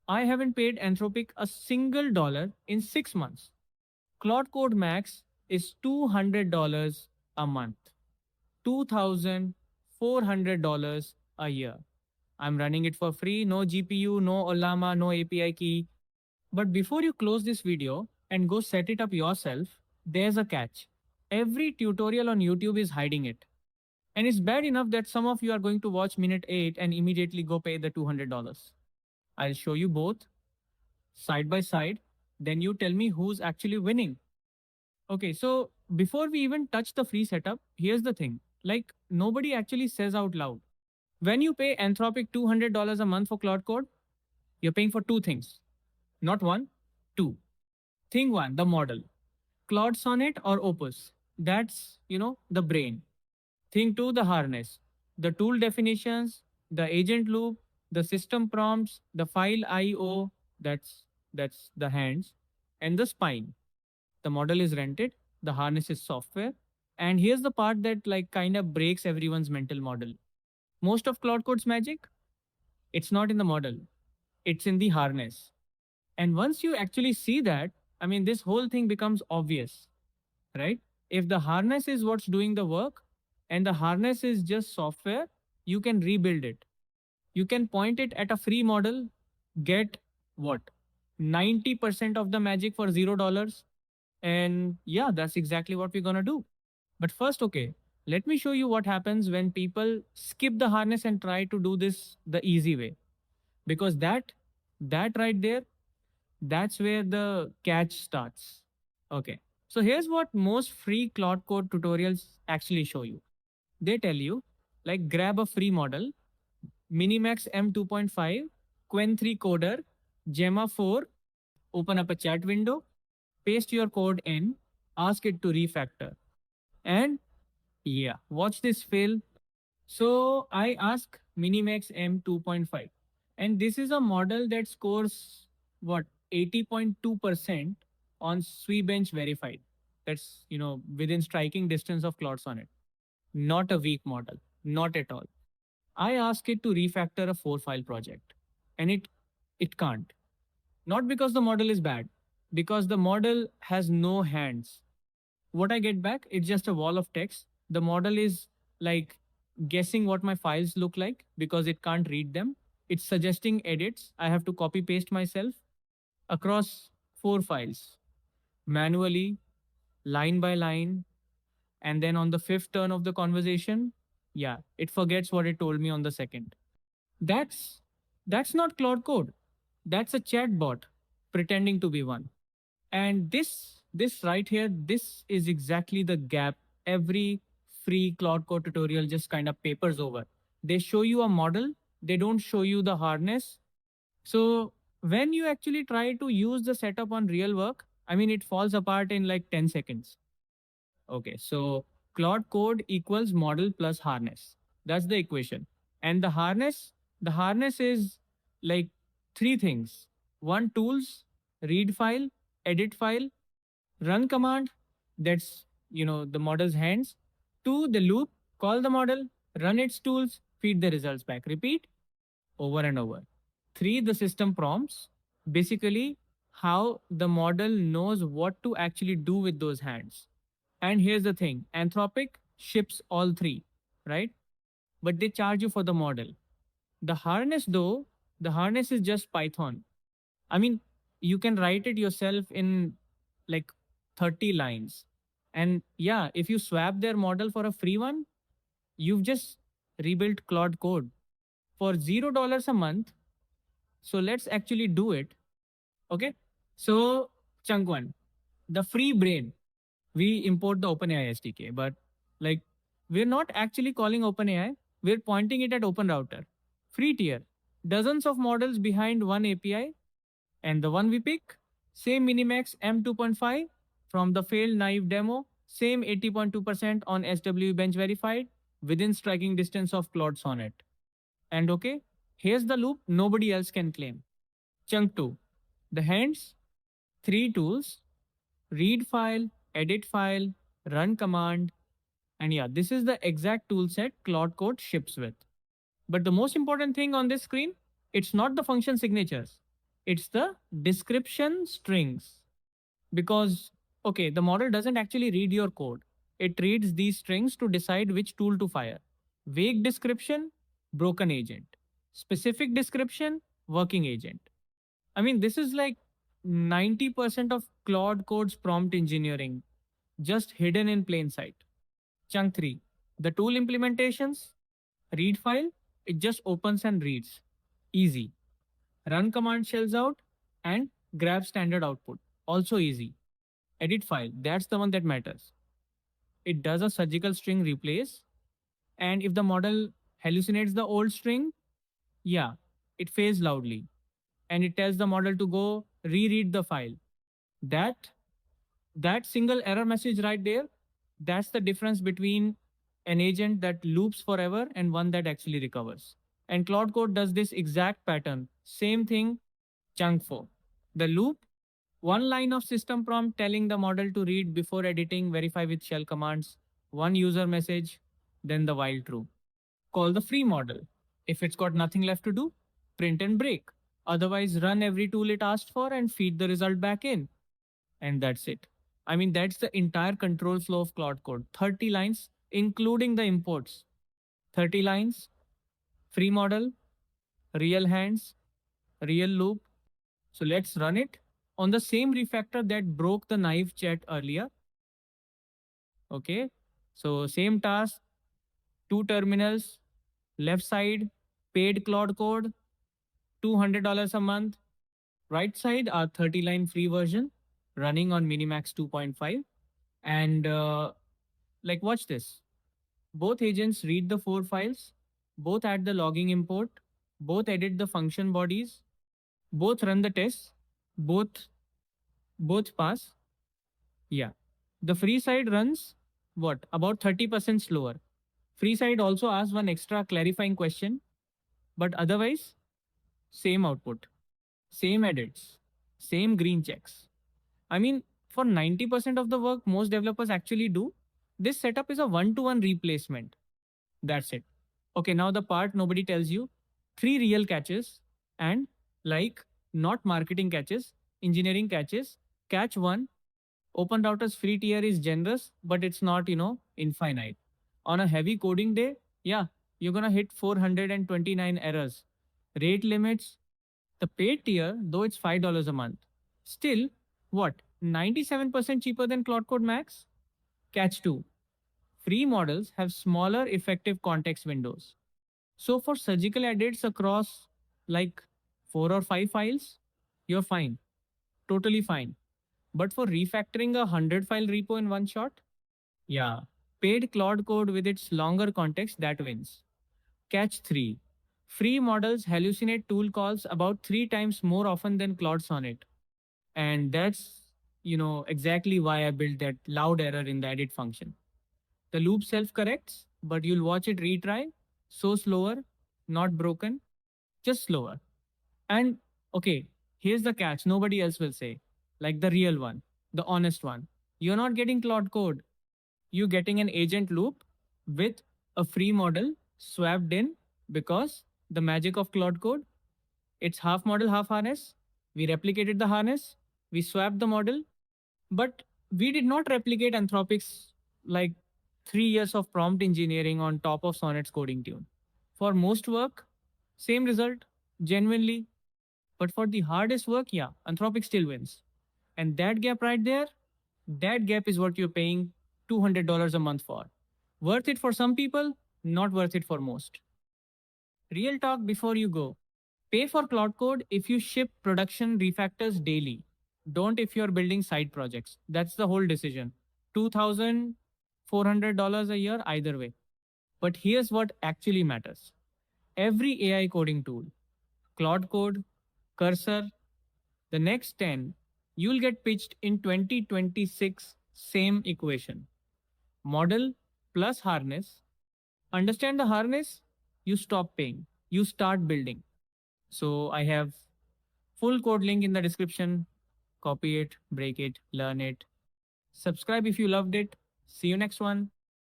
I haven't paid Anthropic a single dollar in 6 months. Claude Code Max is $200 a month, $2,400 a year. I'm running it for free, no GPU, no Olama, no API key. But before you close this video and go set it up yourself, there's a catch. Every tutorial on YouTube is hiding it. And it's bad enough that some of you are going to watch minute 8 and immediately go pay the $200. I'll show you both side by side. Then you tell me who's actually winning. Okay, so before we even touch the free setup, here's the thing. Like, nobody actually says out loud. When you pay Anthropic $200 a month for Claude Code, you're paying for two things. Not one, two. Thing one, the model. Claude Sonnet or Opus. That's, the brain. Thing two, the harness. The tool definitions, the agent loop, the system prompts, the file IO, that's the hands, and the spine. The model is rented, the harness is software. And here's the part that kind of breaks everyone's mental model. Most of Claude Code's magic, it's not in the model, it's in the harness. And once you actually see that, this whole thing becomes obvious, right? If the harness is what's doing the work and the harness is just software, you can rebuild it. You can point it at a free model, get what? 90% of the magic for $0. And yeah, that's exactly what we're gonna do. But first, okay, let me show you what happens when people skip the harness and try to do this the easy way. Because that right there, that's where the catch starts. Okay, so here's what most free Claude Code tutorials actually show you. They tell you, grab a free model, MiniMax M2.5, Quen 3 coder, Gemma 4, open up a chat window, paste your code in, ask it to refactor. And yeah, watch this fail. So I ask MiniMax M2.5. And this is a model that scores what? 80.2% on SWE-Bench Verified. That's, within striking distance of Claude Sonnet. Not a weak model, not at all. I ask it to refactor a 4-file project and it can't. Not because the model is bad, because the model has no hands. What I get back, it's just a wall of text. The model is guessing what my files look like because it can't read them. It's suggesting edits. I have to copy paste myself across 4 files manually, line by line. And then on the 5th turn of the conversation, yeah, it forgets what it told me on the 2nd. That's not Claude Code. That's a chatbot pretending to be one. And this right here, this is exactly the gap every free Claude Code tutorial just kind of papers over. They show you a model, they don't show you the harness. So when you actually try to use the setup on real work, it falls apart in 10 seconds. Okay, so Claude Code equals model plus harness. That's the equation. And the harness is 3 things. 1, tools, read file, edit file, run command, that's the model's hands. 2, the loop, call the model, run its tools, feed the results back, repeat over and over. 3, the system prompts, basically how the model knows what to actually do with those hands. And here's the thing, Anthropic ships all 3, right? But they charge you for the model. The harness though, the harness is just Python. You can write it yourself in 30 lines. And yeah, if you swap their model for a free one, you've just rebuilt Claude Code for $0 a month. So let's actually do it. Okay. So chunk 1, the free brain. We import the OpenAI SDK, but we're not actually calling OpenAI. We're pointing it at OpenRouter. Free tier. Dozens of models behind one API. And the one we pick, same MiniMax M2.5 from the failed naive demo, same 80.2% on SWE-Bench Verified within striking distance of Claude Sonnet. And okay, here's the loop nobody else can claim. Chunk 2, the hands, 3 tools, read file, edit file, run command. And yeah, this is the exact tool set Claude Code ships with. But the most important thing on this screen, it's not the function signatures. It's the description strings. Because, okay, the model doesn't actually read your code. It reads these strings to decide which tool to fire. Vague description, broken agent. Specific description, working agent. I mean, this is like 90% of Claude Code's prompt engineering, just hidden in plain sight. Chunk 3. The tool implementations. Read file, it just opens and reads. Easy. Run command shells out and grab standard output. Also easy. Edit file, that's the one that matters. It does a surgical string replace, and if the model hallucinates the old string, yeah, it fails loudly. And it tells the model to go reread the file. That that single error message right there, that's the difference between an agent that loops forever and one that actually recovers. And Cloud Code does this exact pattern. Same thing, chunk 4. The loop, one line of system prompt telling the model to read before editing, verify with shell commands, one user message, then the while true. Call the free model. If it's got nothing left to do, print and break. Otherwise, run every tool it asked for and feed the result back in. And that's it. I mean, that's the entire control flow of Cloud Code. 30 lines, including the imports. 30 lines, free model, real hands, real loop. So let's run it on the same refactor that broke the knife chat earlier. Okay. So same task, two terminals, left side, paid Cloud Code, $200 a month. Right side, our 30-line free version running on MiniMax 2.5. And like, watch this. Both agents read the 4 files, both add the logging import, both edit the function bodies, both run the tests, both pass. Yeah. The free side runs what? About 30% slower. Free side also asks one extra clarifying question, but otherwise, same output, same edits, same green checks. I mean, for 90% of the work most developers actually do, this setup is a one-to-one replacement. That's it. Okay, now the part nobody tells you. 3 real catches and, like, not marketing catches, engineering catches. Catch 1. OpenRouter's free tier is generous, but it's not, infinite. On a heavy coding day, yeah, you're gonna hit 429 errors. Rate limits. The paid tier, though it's $5 a month, still, what, 97% cheaper than Claude Code Max? Catch 2. Free models have smaller effective context windows. So for surgical edits across like 4 or 5 files, you're fine. Totally fine. But for refactoring a 100 file repo in one shot, yeah, paid Claude Code with its longer context that wins. Catch 3. Free models hallucinate tool calls about 3 times more often than Claude Sonnet. And that's, exactly why I built that loud error in the edit function. The loop self corrects, but you'll watch it retry. So slower, not broken, just slower. And okay, here's the catch nobody else will say. Like the real one, the honest one. You're not getting Claude Code. You're getting an agent loop with a free model swapped in because the magic of Claude Code. It's half model, half harness. We replicated the harness, we swapped the model, but we did not replicate Anthropic's like 3 years of prompt engineering on top of Sonnet's coding tune. For most work, same result, genuinely. But for the hardest work, yeah, Anthropic still wins. And that gap right there, that gap is what you're paying $200 a month for. Worth it for some people, not worth it for most. Real talk before you go. Pay for Cloud Code if you ship production refactors daily. Don't if you're building side projects. That's the whole decision. $2,400 a year either way. But here's what actually matters. Every AI coding tool, Cloud Code, Cursor, the next 10, you'll get pitched in 2026 same equation. Model plus harness. Understand the harness, you stop paying. You start building. So I have full code link in the description. Copy it, break it, learn it. Subscribe if you loved it. See you next one.